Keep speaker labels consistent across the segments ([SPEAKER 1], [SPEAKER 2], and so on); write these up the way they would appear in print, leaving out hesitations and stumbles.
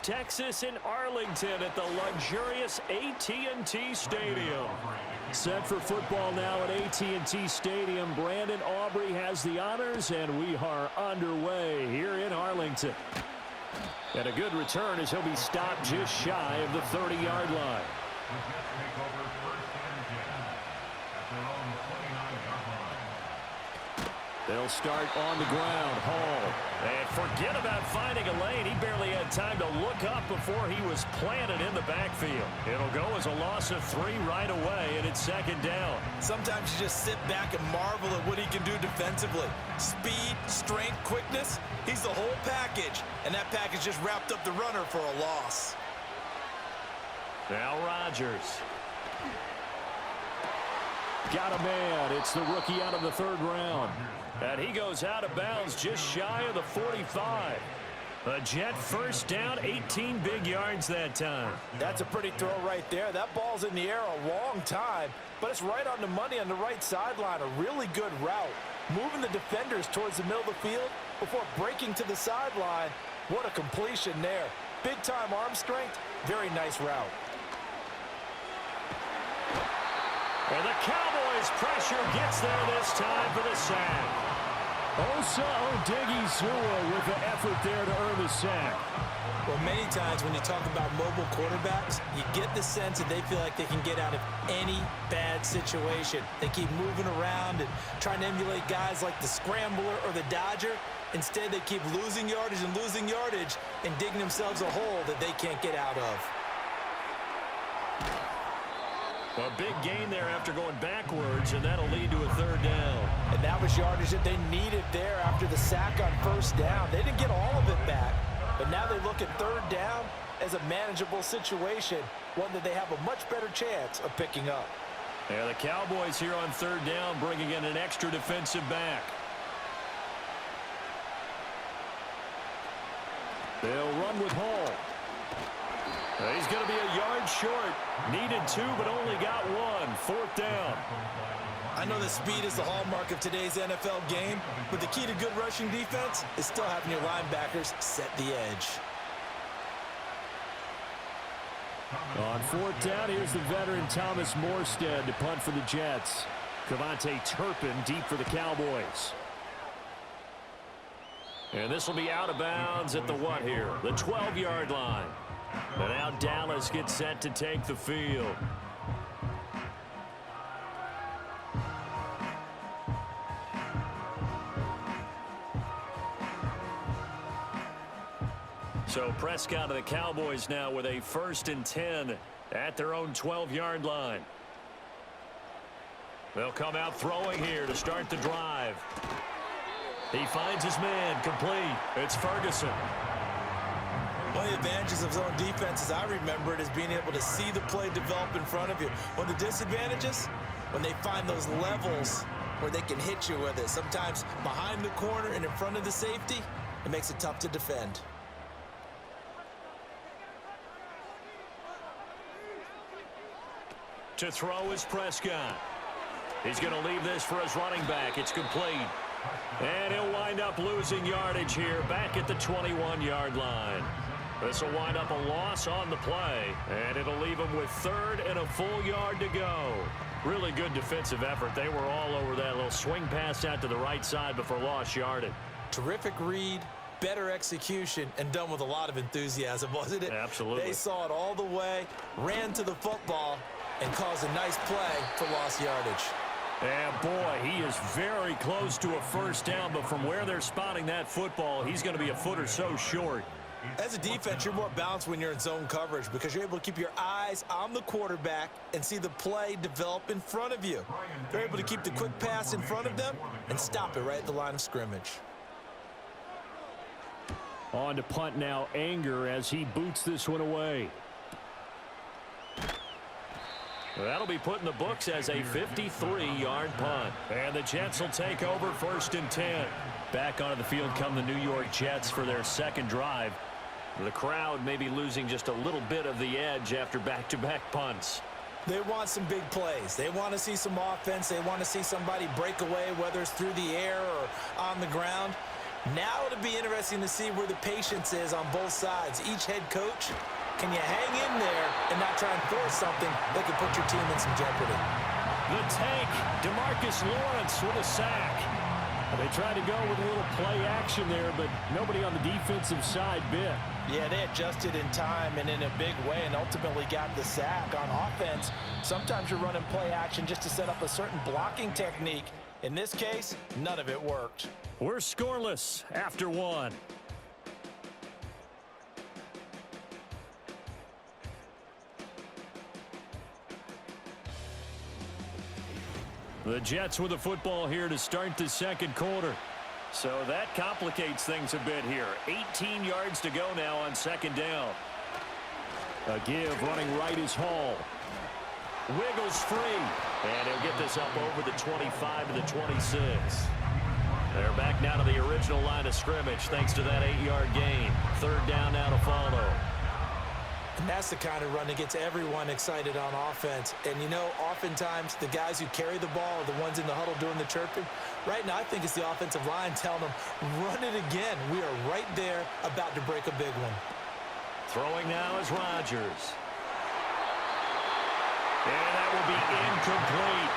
[SPEAKER 1] Dallas, Texas in Arlington at the luxurious AT&T Stadium. Set for football now at AT&T Stadium. Brandon Aubrey has the honors, and we are underway here in Arlington. And a good return as he'll be stopped just shy of the 30-yard line. They'll start on the ground. Hall. And forget about finding a lane. He barely had time to look up before he was planted in the backfield. It'll go as a loss of 3 right away, and it's second down.
[SPEAKER 2] Sometimes you just sit back and marvel at what he can do defensively. Speed, strength, quickness. He's the whole package. And that package just wrapped up the runner for a loss.
[SPEAKER 1] Now Rodgers. Got a man. It's the rookie out of the 3rd round. And he goes out of bounds just shy of the 45. A Jet first down, 18 big yards that time.
[SPEAKER 2] That's a pretty throw right there. That ball's in the air a long time, but it's right on the money on the right sideline. A really good route. Moving the defenders towards the middle of the field before breaking to the sideline. What a completion there. Big-time arm strength. Very nice route.
[SPEAKER 1] And the Cowboys pressure gets there this time for the sack. Osa Odighizuwa with the effort there to earn the sack.
[SPEAKER 2] Well, many times when you talk about mobile quarterbacks, you get the sense that they feel like they can get out of any bad situation. They keep moving around and trying to emulate guys like the scrambler or the dodger. Instead, they keep losing yardage and digging themselves a hole that they can't get out of.
[SPEAKER 1] A big gain there after going backwards, and that'll lead to a 3rd down.
[SPEAKER 2] And that was yardage that they needed there after the sack on 1st down. They didn't get all of it back, but now they look at 3rd down as a manageable situation, one that they have a much better chance of picking up.
[SPEAKER 1] Yeah, the Cowboys here on 3rd down bringing in an extra defensive back. They'll run with Hall. He's going to be a yard short. Needed 2, but only got 1. 4th down.
[SPEAKER 2] I know that speed is the hallmark of today's NFL game, but the key to good rushing defense is still having your linebackers set the edge.
[SPEAKER 1] On 4th down, here's the veteran Thomas Morstead to punt for the Jets. Cavante Turpin deep for the Cowboys. And this will be out of bounds at the what here? The 12-yard line. And now Dallas gets set to take the field. So Prescott of the Cowboys now with a 1st and 10 at their own 12-yard line. They'll come out throwing here to start the drive. He finds his man, complete. It's Ferguson.
[SPEAKER 2] One of the advantages of zone defense, as I remember it, is being able to see the play develop in front of you. One of the disadvantages, when they find those levels where they can hit you with it. Sometimes behind the corner and in front of the safety, it makes it tough to defend.
[SPEAKER 1] To throw is Prescott. He's going to leave this for his running back. It's complete. And he'll wind up losing yardage here back at the 21-yard line. This will wind up a loss on the play, and it'll leave him with 3rd and a full yard to go. Really good defensive effort. They were all over that little swing pass out to the right side before lost yardage.
[SPEAKER 2] Terrific read, better execution, and done with a lot of enthusiasm, wasn't it?
[SPEAKER 1] Absolutely.
[SPEAKER 2] They saw it all the way, ran to the football, and caused a nice play for lost yardage.
[SPEAKER 1] And boy, he is very close to a 1st down, but from where they're spotting that football, he's going to be a foot or so short.
[SPEAKER 2] As a defense, you're more balanced when you're in zone coverage because you're able to keep your eyes on the quarterback and see the play develop in front of you. They're able to keep the quick pass in front of them and stop it right at the line of scrimmage.
[SPEAKER 1] On to punt now, Anger, as he boots this one away. That'll be put in the books as a 53-yard punt. And the Jets will take over 1st and 10. Back onto the field come the New York Jets for their 2nd drive. The crowd may be losing just a little bit of the edge after back-to-back punts.
[SPEAKER 2] They want some big plays. They want to see some offense. They want to see somebody break away, whether it's through the air or on the ground. Now it'll be interesting to see where the patience is on both sides. Each head coach, can you hang in there and not try and force something that could put your team in some jeopardy?
[SPEAKER 1] The tank, DeMarcus Lawrence with a sack. They tried to go with a little play action there, but nobody on the defensive side bit.
[SPEAKER 2] Yeah, they adjusted in time and in a big way and ultimately got the sack. On offense, sometimes you're running play action just to set up a certain blocking technique. In this case, none of it worked.
[SPEAKER 1] We're scoreless after one. The Jets with the football here to start the second quarter. So that complicates things a bit here. 18 yards to go now on second down. A give running right is Hall. Wiggles free. And he'll get this up over the 25 to the 26. They're back now to the original line of scrimmage thanks to that 8-yard gain. Third down now to follow.
[SPEAKER 2] And that's the kind of run that gets everyone excited on offense. And, you know, oftentimes the guys who carry the ball are the ones in the huddle doing the chirping. Right now, I think it's the offensive line telling them, run it again. We are right there about to break a big one.
[SPEAKER 1] Throwing now is Rodgers. And that will be incomplete.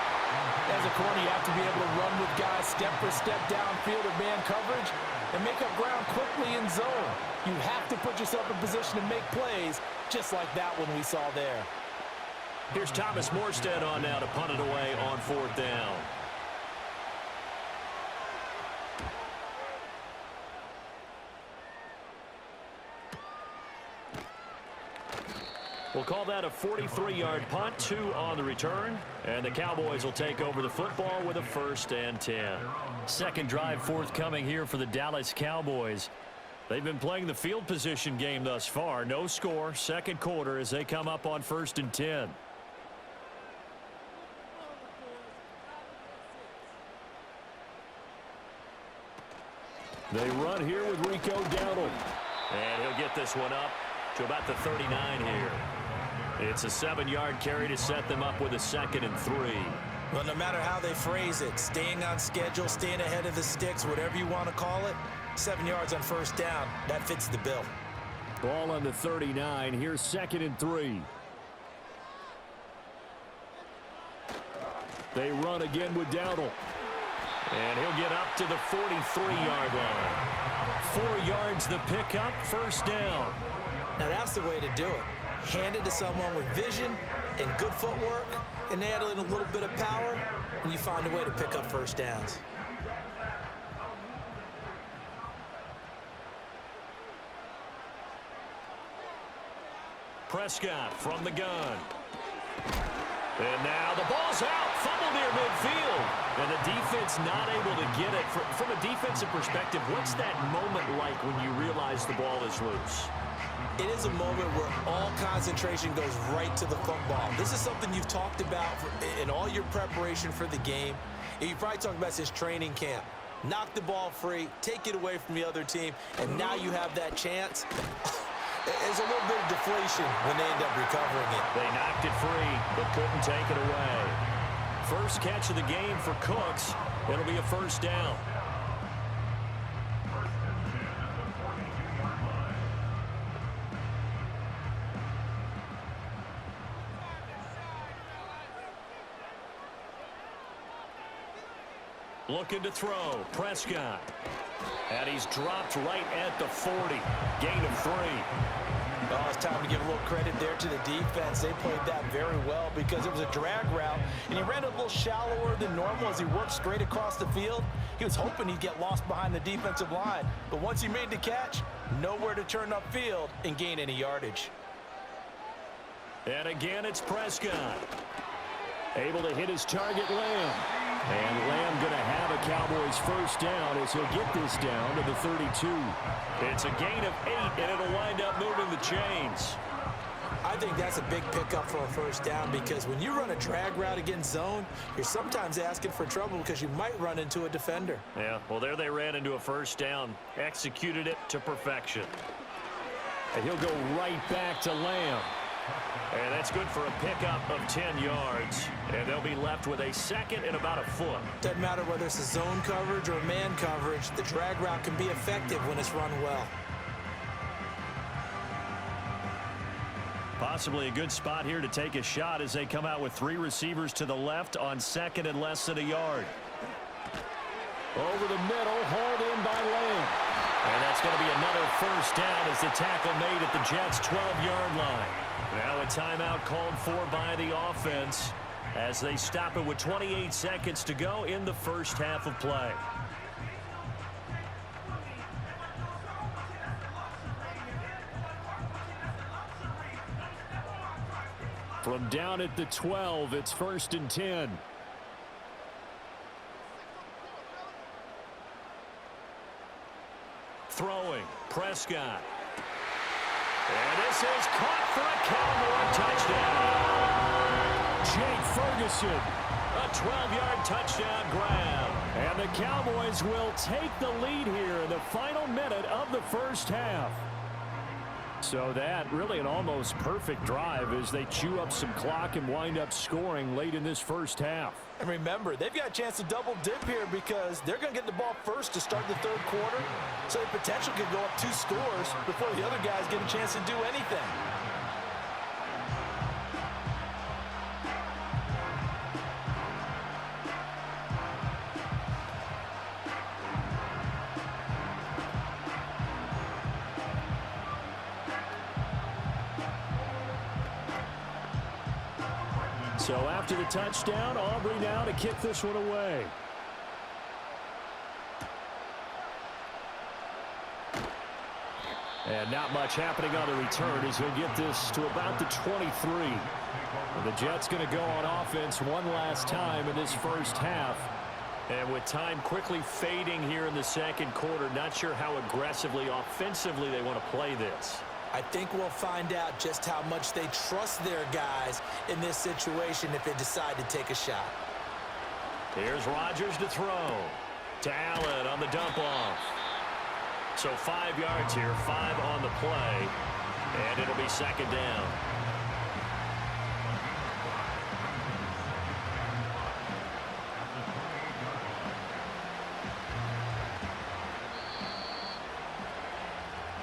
[SPEAKER 2] As a corner, you have to be able to run with guys step for step downfield or man coverage and make up ground quickly in zone. You have to put yourself in position to make plays, just like that one we saw there.
[SPEAKER 1] Here's Thomas Morstead on now to punt it away on fourth down. We'll call that a 43-yard punt, 2 on the return. And the Cowboys will take over the football with a 1st and 10. Second drive forthcoming here for the Dallas Cowboys. They've been playing the field position game thus far. No score, second quarter as they come up on 1st and 10. They run here with Rico Dowdle. And he'll get this one up to about the 39 here. It's a 7-yard carry to set them up with a 2nd and 3.
[SPEAKER 2] Well, no matter how they phrase it, staying on schedule, staying ahead of the sticks, whatever you want to call it, 7 yards on first down, that fits the bill.
[SPEAKER 1] Ball on the 39. Here's 2nd and 3. They run again with Dowdle. And he'll get up to the 43-yard line. 4 yards the pickup, first down.
[SPEAKER 2] Now that's the way to do it. Hand it to someone with vision and good footwork, and add in a little bit of power, and you find a way to pick up first downs.
[SPEAKER 1] Prescott from the gun. And now the ball's out. Fumble near midfield. And the defense not able to get it. From a defensive perspective, what's that moment like when you realize the ball is loose?
[SPEAKER 2] It is a moment where all concentration goes right to the football. This is something you've talked about in all your preparation for the game. You probably talked about this training camp. Knock the ball free, take it away from the other team, and now you have that chance. There's a little bit of deflation when they end up recovering it.
[SPEAKER 1] They knocked it free, but couldn't take it away. First catch of the game for Cooks. It'll be a first down. Looking to throw. Prescott. And he's dropped right at the 40. Gain of 3.
[SPEAKER 2] Well, it's time to give a little credit there to the defense. They played that very well because it was a drag route, and he ran a little shallower than normal as he worked straight across the field. He was hoping he'd get lost behind the defensive line, but once he made the catch, nowhere to turn upfield and gain any yardage.
[SPEAKER 1] And again, it's Prescott. Able to hit his target, Lamb. And Lamb going to have a Cowboys first down as he'll get this down to the 32. It's a gain of 8, and it'll wind up moving the chains.
[SPEAKER 2] I think that's a big pickup for a first down because when you run a drag route against zone, you're sometimes asking for trouble because you might run into a defender.
[SPEAKER 1] Yeah, well, there they ran into a first down, executed it to perfection. And he'll go right back to Lamb. And that's good for a pickup of 10 yards. And they'll be left with a second and about a foot.
[SPEAKER 2] Doesn't matter whether it's a zone coverage or man coverage, the drag route can be effective when it's run well.
[SPEAKER 1] Possibly a good spot here to take a shot as they come out with 3 receivers to the left on second and less than a yard. Over the middle, hauled in by Lane. And that's going to be another first down as the tackle made at the Jets' 12-yard line. Now a timeout called for by the offense as they stop it with 28 seconds to go in the first half of play. From down at the 12, it's 1st and 10. Throwing, Prescott. And this is caught for a Cowboy touchdown. Jake Ferguson, a 12-yard touchdown grab. And the Cowboys will take the lead here in the final minute of the first half. So that really an almost perfect drive as they chew up some clock and wind up scoring late in this first half.
[SPEAKER 2] And remember, they've got a chance to double dip here because they're going to get the ball first to start the third quarter. So the potential could go up 2 scores before the other guys get a chance to do anything.
[SPEAKER 1] So after the touchdown, Aubrey now to kick this one away. And not much happening on the return as he'll get this to about the 23. And the Jets going to go on offense one last time in this first half. And with time quickly fading here in the second quarter, not sure how aggressively, offensively they want to play this.
[SPEAKER 2] I think we'll find out just how much they trust their guys in this situation if they decide to take a shot.
[SPEAKER 1] Here's Rodgers to throw. To Allen on the dump-off. So 5 yards here, 5 on the play, and it'll be second down.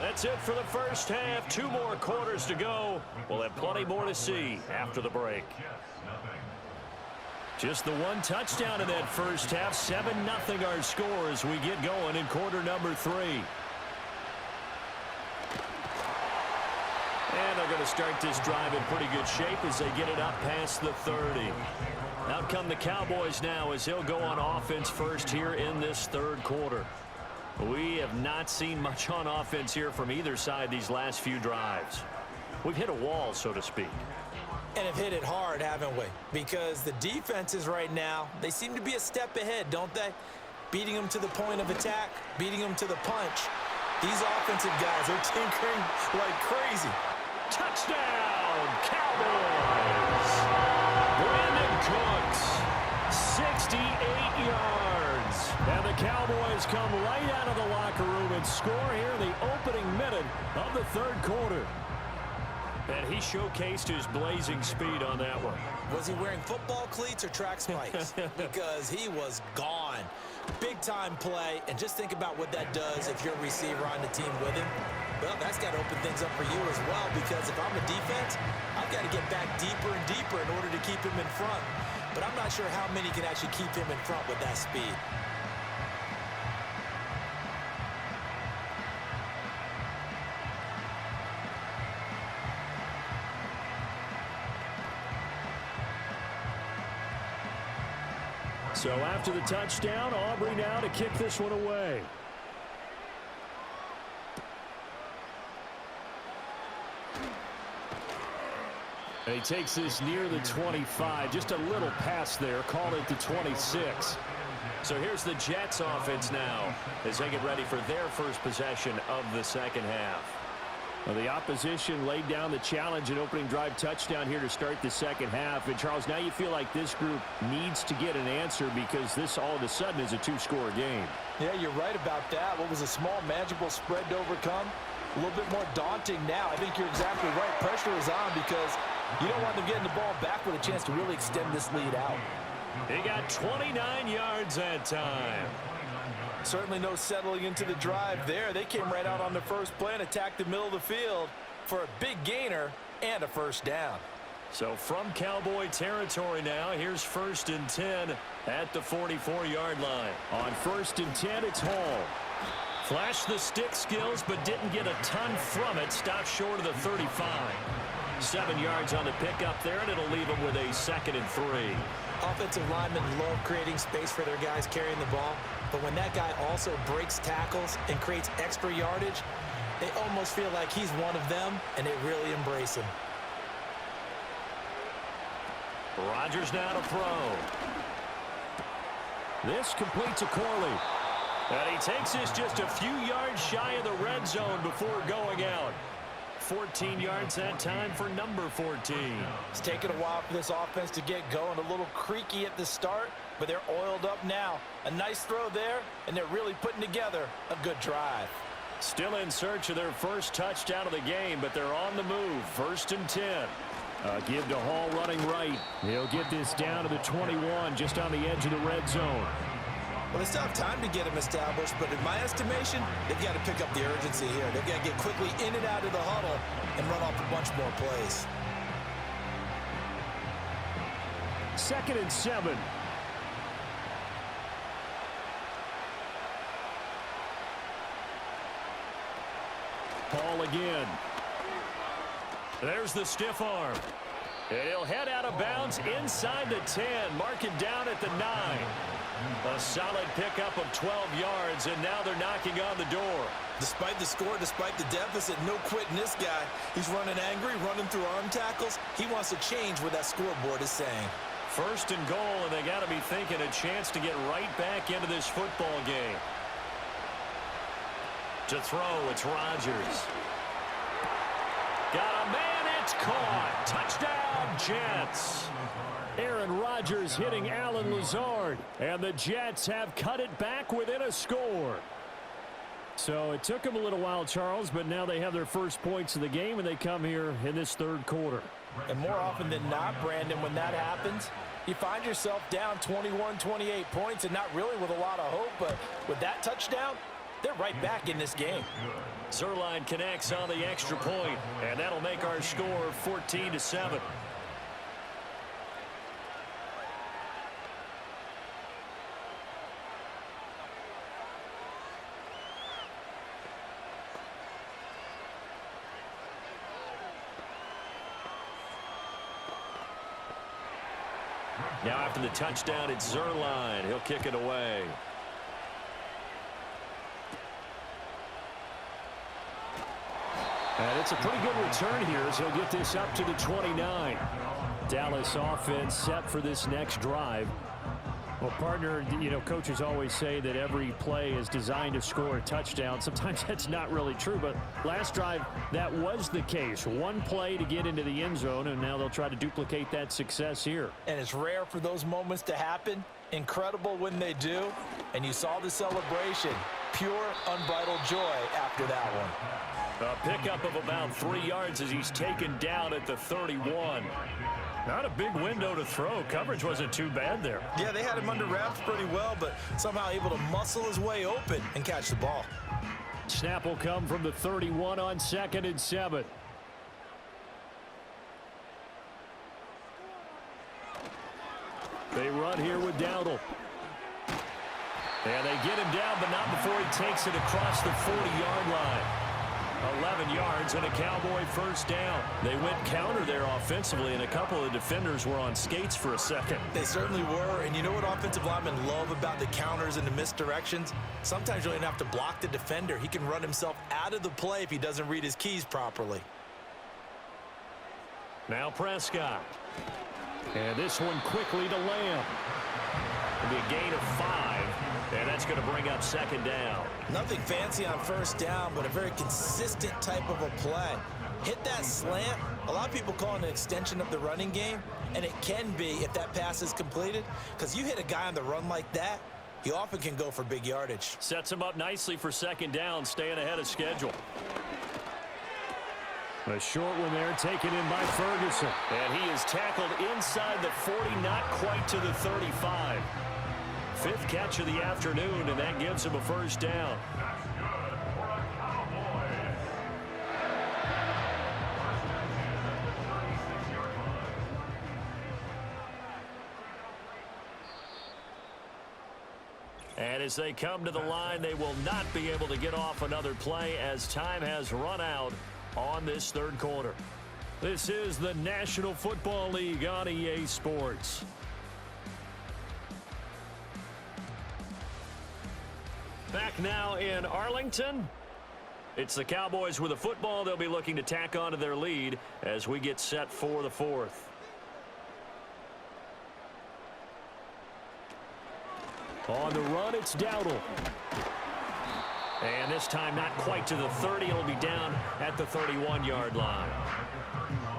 [SPEAKER 1] That's it for the first half. 2 more quarters to go. We'll have plenty more to see after the break. Just the 1 touchdown in that first half. 7-0 our score as we get going in quarter number 3. And they're going to start this drive in pretty good shape as they get it up past the 30. Out come the Cowboys now as he'll go on offense first here in this third quarter. We have not seen much on offense here from either side these last few drives. We've hit a wall, so to speak.
[SPEAKER 2] And have hit it hard, haven't we? Because the defenses right now, they seem to be a step ahead, don't they? Beating them to the point of attack, beating them to the punch. These offensive guys are tinkering like crazy.
[SPEAKER 1] Touchdown, Cowboys! Brandon Cooks, 68 yards. And the Cowboys come right out of the locker room and score here in the opening minute of the third quarter. And he showcased his blazing speed on that one.
[SPEAKER 2] Was he wearing football cleats or track spikes? Because he was gone. Big-time play, and just think about what that does if you're a receiver on the team with him. Well, that's got to open things up for you as well, because if I'm a defense, I've got to get back deeper and deeper in order to keep him in front. But I'm not sure how many can actually keep him in front with that speed.
[SPEAKER 1] So after the touchdown, Aubrey now to kick this one away. And he takes this near the 25. Just a little pass there. Call it the 26. So here's the Jets offense now as they get ready for their first possession of the second half. Well, the opposition laid down the challenge and opening drive touchdown here to start the second half. And, Charles, now you feel like this group needs to get an answer because this all of a sudden is a 2-score game.
[SPEAKER 2] Yeah, you're right about that. What was a small, manageable spread to overcome a little bit more daunting now. I think you're exactly right. Pressure is on because you don't want them getting the ball back with a chance to really extend this lead out.
[SPEAKER 1] He got 29 yards that time.
[SPEAKER 2] Certainly no settling into the drive there. They came right out on the first play and attacked the middle of the field for a big gainer and a first down.
[SPEAKER 1] So from Cowboy territory now, here's 1st and 10 at the 44-yard line. On 1st and 10, it's Hall. Flashed the stick skills, but didn't get a ton from it. Stopped short of the 35. 7 yards on the pickup there, and it'll leave them with a 2nd and 3.
[SPEAKER 2] Offensive linemen love creating space for their guys carrying the ball, but when that guy also breaks tackles and creates extra yardage, they almost feel like he's one of them, and they really embrace him.
[SPEAKER 1] Rodgers now to throw. This completes a Corley. And he takes this just a few yards shy of the red zone before going out. 14 yards that time for number 14.
[SPEAKER 2] It's taken a while for this offense to get going. A little creaky at the start, but they're oiled up now. A nice throw there, and they're really putting together a good drive.
[SPEAKER 1] Still in search of their first touchdown of the game, but they're on the move. 1st and 10. Give to Hall running right. He'll get this down to the 21, just on the edge of the red zone.
[SPEAKER 2] Well, they still have time to get him established, but in my estimation, they've got to pick up the urgency here. They've got to get quickly in and out of the huddle and run off a bunch more plays.
[SPEAKER 1] 2nd and 7. Hall again. There's the stiff arm. And he'll head out of bounds inside the 10. Mark it down at the 9. A solid pickup of 12 yards, and now they're knocking on the door.
[SPEAKER 2] Despite the score, despite the deficit, no quitting this guy. He's running angry, running through arm tackles. He wants to change what that scoreboard is saying.
[SPEAKER 1] 1st and goal, and they got to be thinking a chance to get right back into this football game. To throw, it's Rodgers. Got a man, it's caught. Touchdown, Jets. Aaron Rodgers hitting Allen Lazard, and the Jets have cut it back within a score. So it took them a little while, Charles, but now they have their first points of the game, and they come here in this 3rd quarter.
[SPEAKER 2] And more often than not, Brandon, when that happens, you find yourself down 21, 28 points, and not really with a lot of hope, but with that touchdown, they're right back in this game.
[SPEAKER 1] Zerline connects on the extra point, and that'll make our score 14-7. Now after the touchdown, it's Zerline. He'll kick it away. And it's a pretty good return here as he'll get this up to the 29. Dallas offense set for this next drive. Well, partner, you know, coaches always say that every play is designed to score a touchdown. Sometimes that's not really true, but last drive, that was the case. One play to get into the end zone, and now they'll try to duplicate that success here.
[SPEAKER 2] And it's rare for those moments to happen. Incredible when they do. And you saw the celebration. Pure, unbridled joy after that one.
[SPEAKER 1] A pickup of about 3 yards as he's taken down at the 31. Not a big window to throw. Coverage wasn't too bad there.
[SPEAKER 2] Yeah, they had him under wraps pretty well, but somehow able to muscle his way open and catch the ball.
[SPEAKER 1] Snap will come from the 31 on 2nd and 7. They run here with Dowdle. And they get him down, but not before he takes it across the 40-yard line. 11 yards and a Cowboy first down. They went counter there offensively, and a couple of defenders were on skates for a second.
[SPEAKER 2] They certainly were, and you know what offensive linemen love about the counters and the misdirections? Sometimes you don't even have to block the defender. He can run himself out of the play if he doesn't read his keys properly.
[SPEAKER 1] Now Prescott. And this one quickly to Lamb. It'll be a gain of 5, and that's going to bring up 2nd down.
[SPEAKER 2] Nothing fancy on first down, but a very consistent type of a play. Hit that slant. A lot of people call it an extension of the running game, and it can be if that pass is completed, because you hit a guy on the run like that, he often can go for big yardage.
[SPEAKER 1] Sets him up nicely for 2nd down, staying ahead of schedule. A short one there taken in by Ferguson. And he is tackled inside the 40, not quite to the 35. Fifth catch of the afternoon, and that gives him a first down. And as they come to the line, they will not be able to get off another play as time has run out on this third quarter. This is the National Football League on EA Sports. Back now in Arlington. It's the Cowboys with a football. They'll be looking to tack on to their lead as we get set for the fourth. On the run, it's Dowdle. And this time not quite to the 30. It'll be down at the 31-yard line.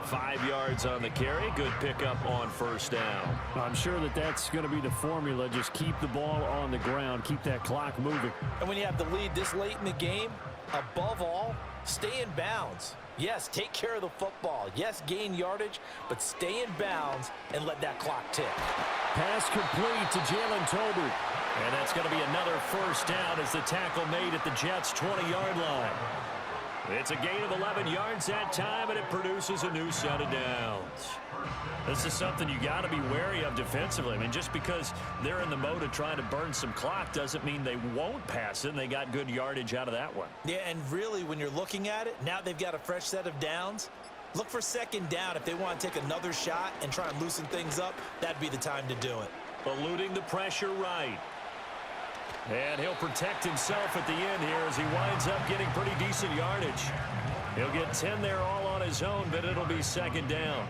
[SPEAKER 1] 5 yards on the carry. Good pickup on first down. I'm sure that's going to be the formula. Just keep the ball on the ground. Keep that clock moving.
[SPEAKER 2] And when you have the lead this late in the game, above all, stay in bounds. Yes, take care of the football. Yes, gain yardage, but stay in bounds and let that clock tick.
[SPEAKER 1] Pass complete to Jalen Tolbert. And that's going to be another first down as the tackle made at the Jets' 20-yard line. It's a gain of 11 yards that time, and it produces a new set of downs. This is something you got to be wary of defensively. I mean, just because they're in the mode of trying to burn some clock doesn't mean they won't pass it, and they got good yardage out of that one.
[SPEAKER 2] Yeah, and really, when you're looking at it, now they've got a fresh set of downs. Look for second down. If they want to take another shot and try and loosen things up, that'd be the time to do it.
[SPEAKER 1] Eluding the pressure right. And he'll protect himself at the end here as he winds up getting pretty decent yardage. He'll get 10 there all on his own, but it'll be second down.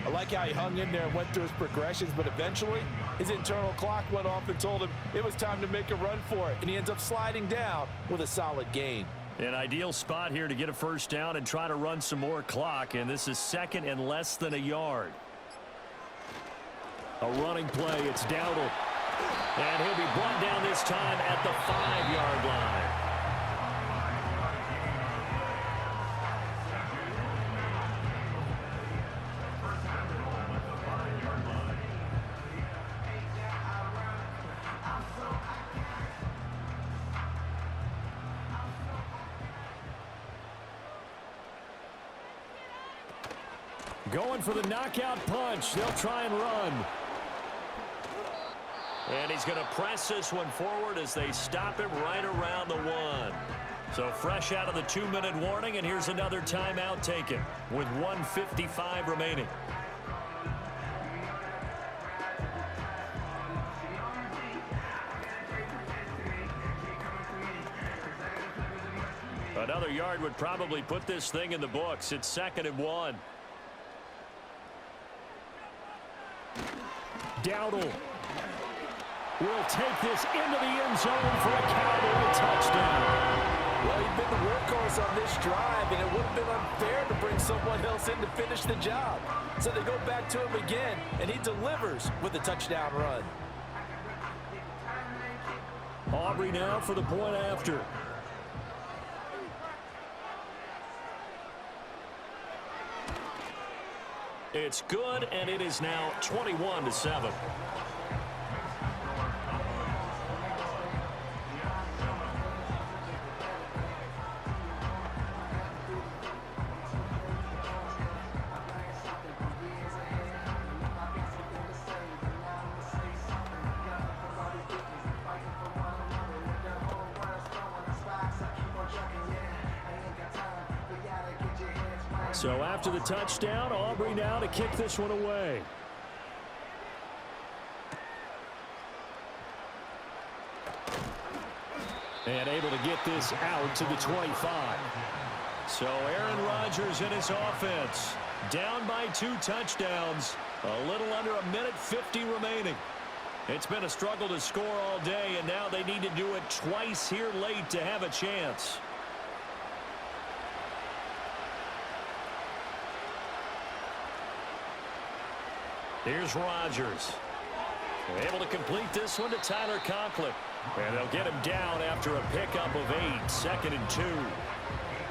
[SPEAKER 3] I like how he hung in there and went through his progressions, but eventually his internal clock went off and told him it was time to make a run for it, and he ends up sliding down with a solid gain.
[SPEAKER 1] An ideal spot here to get a first down and try to run some more clock, and this is second and less than a yard. A running play, it's Dowdle. And he'll be brought down this time at the 5-yard line. Going for the knockout punch. They'll try and run. And he's going to press this one forward as they stop him right around the 1. So fresh out of the 2-minute warning, and here's another timeout taken with 1:55 remaining. Another yard would probably put this thing in the books. It's 2nd and 1. Dowdle will take this into the end zone for a Cowboy touchdown.
[SPEAKER 3] Well, he'd been the workhorse on this drive, and it would have been unfair to bring someone else in to finish the job. So they go back to him again, and he delivers with a touchdown run.
[SPEAKER 1] Aubrey now for the point after. It's good, and it is now 21-7. So after the touchdown, Aubrey now to kick this one away. And able to get this out to the 25. So Aaron Rodgers and his offense down by 2 touchdowns. A little under 1:50 remaining. It's been a struggle to score all day, and now they need to do it twice here late to have a chance. Here's Rodgers. Able to complete this one to Tyler Conklin. And they'll get him down after a pickup of 8. 2nd and 2.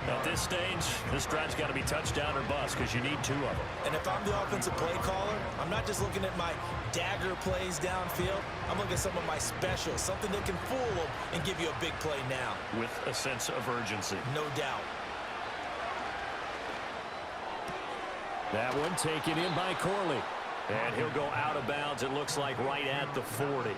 [SPEAKER 1] At this stage, this drive's got to be touchdown or bust because you need 2 of them.
[SPEAKER 2] And if I'm the offensive play caller, I'm not just looking at my dagger plays downfield. I'm looking at some of my specials, something that can fool them and give you a big play now.
[SPEAKER 1] With a sense of urgency.
[SPEAKER 2] No doubt.
[SPEAKER 1] That one taken in by Corley. And he'll go out of bounds, it looks like, right at the 40.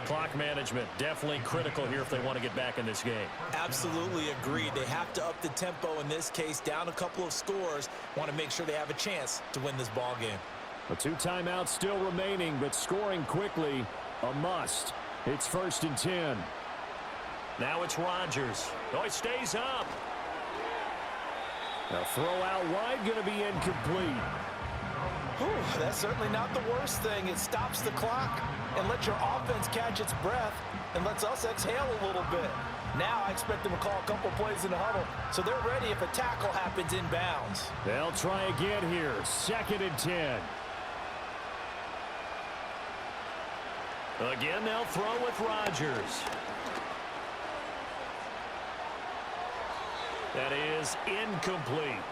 [SPEAKER 1] Clock management definitely critical here if they want to get back in this game.
[SPEAKER 2] Absolutely agreed. They have to up the tempo in this case, down a couple of scores. Want to make sure they have a chance to win this ball game.
[SPEAKER 1] A 2 timeouts still remaining, but scoring quickly, a must. It's 1st and 10. Now it's Rodgers. Oh, he stays up. A throw out wide, going to be incomplete.
[SPEAKER 3] Whew, that's certainly not the worst thing. It stops the clock and lets your offense catch its breath and lets us exhale a little bit. Now I expect them to call a couple plays in the huddle, so they're ready if a tackle happens inbounds.
[SPEAKER 1] They'll try again here. 2nd and 10. Again, they'll throw with Rodgers. That is incomplete.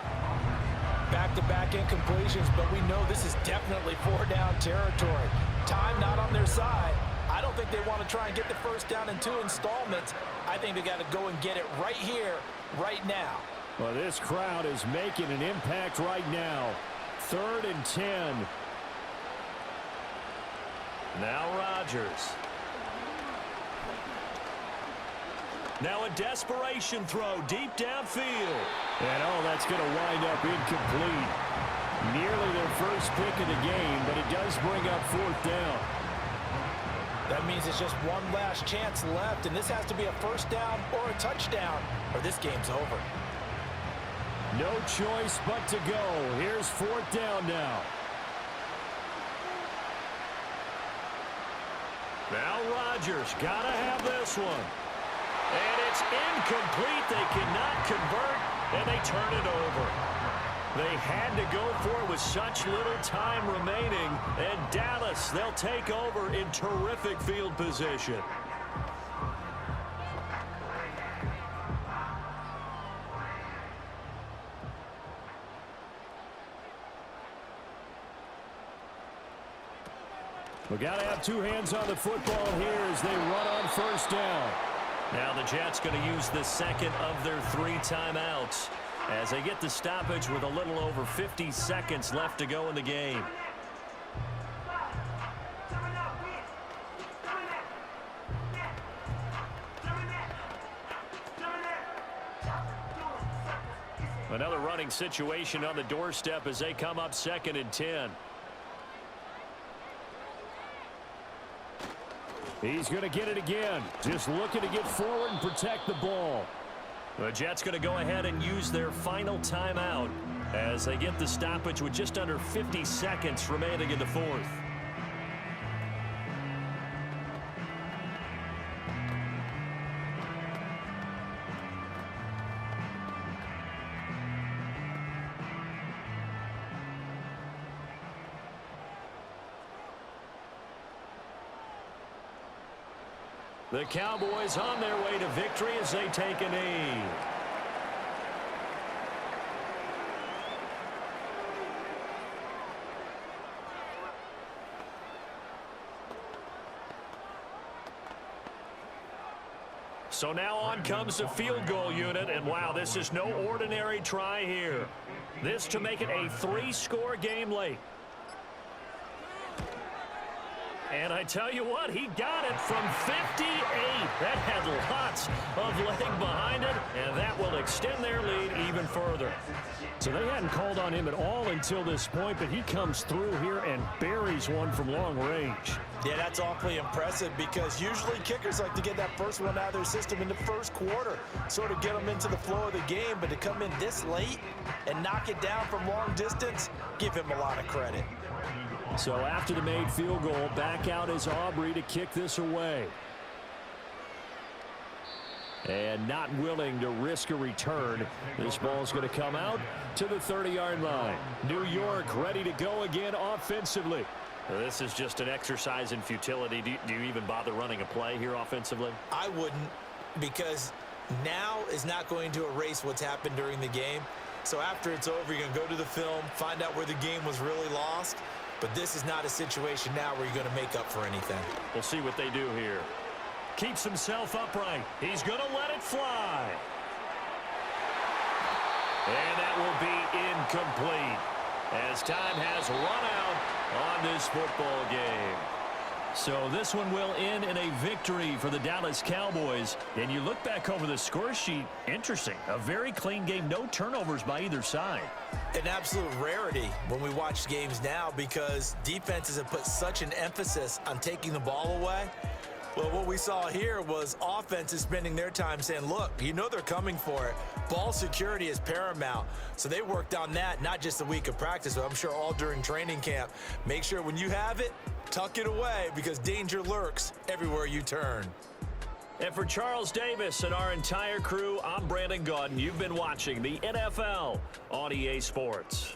[SPEAKER 3] Back-to-back incompletions, but we know this is definitely 4-down territory. Time not on their side. I don't think they want to try and get the first down in 2 installments. I think they got to go and get it right here, right now.
[SPEAKER 1] Well, this crowd is making an impact right now. 3rd and 10. Now Rodgers. Now a desperation throw deep downfield. And oh, that's going to wind up incomplete. Nearly their first pick of the game, but it does bring up 4th down.
[SPEAKER 3] That means it's just one last chance left, and this has to be a first down or a touchdown, or this game's over.
[SPEAKER 1] No choice but to go. Here's 4th down now. Now Rodgers, gotta have this one. And it's incomplete. They cannot convert, and they turn it over. They had to go for it with such little time remaining. And Dallas, they'll take over in terrific field position. We got to have 2 hands on the football here as they run on 1st down. Now the Jets going to use the 2nd of their 3 timeouts as they get the stoppage with a little over 50 seconds left to go in the game. Another running situation on the doorstep as they come up 2nd and 10. He's going to get it again. Just looking to get forward and protect the ball. The Jets going to go ahead and use their final timeout as they get the stoppage with just under 50 seconds remaining in the 4th. The Cowboys on their way to victory as they take a knee. So now on comes the field goal unit, and wow, this is no ordinary try here. This to make it a 3-score game late. And I tell you what, he got it from 58. That had lots of leg behind it, and that will extend their lead even further. So they hadn't called on him at all until this point, but he comes through here and buries one from long range.
[SPEAKER 3] Yeah, that's awfully impressive because usually kickers like to get that first one out of their system in the first quarter, sort of get them into the flow of the game, but to come in this late and knock it down from long distance, give him a lot of credit.
[SPEAKER 1] So after the made field goal, back out is Aubrey to kick this away. And not willing to risk a return. This ball's going to come out to the 30-yard line. New York ready to go again offensively. This is just an exercise in futility. Do you even bother running a play here offensively?
[SPEAKER 2] I wouldn't, because now is not going to erase what's happened during the game. So after it's over, you're going to go to the film, find out where the game was really lost. But this is not a situation now where you're going to make up for anything.
[SPEAKER 1] We'll see what they do here. Keeps himself upright. He's going to let it fly. And that will be incomplete as time has run out on this football game. So this one will end in a victory for the Dallas Cowboys. And you look back over the score sheet, interesting. A very clean game, no turnovers by either side.
[SPEAKER 2] An absolute rarity when we watch games now because defenses have put such an emphasis on taking the ball away. Well, what we saw here was offenses spending their time saying, look, you know they're coming for it. Ball security is paramount. So they worked on that, not just a week of practice, but I'm sure all during training camp. Make sure when you have it, tuck it away because danger lurks everywhere you turn.
[SPEAKER 1] And for Charles Davis and our entire crew, I'm Brandon Gaudin. You've been watching the NFL on EA Sports.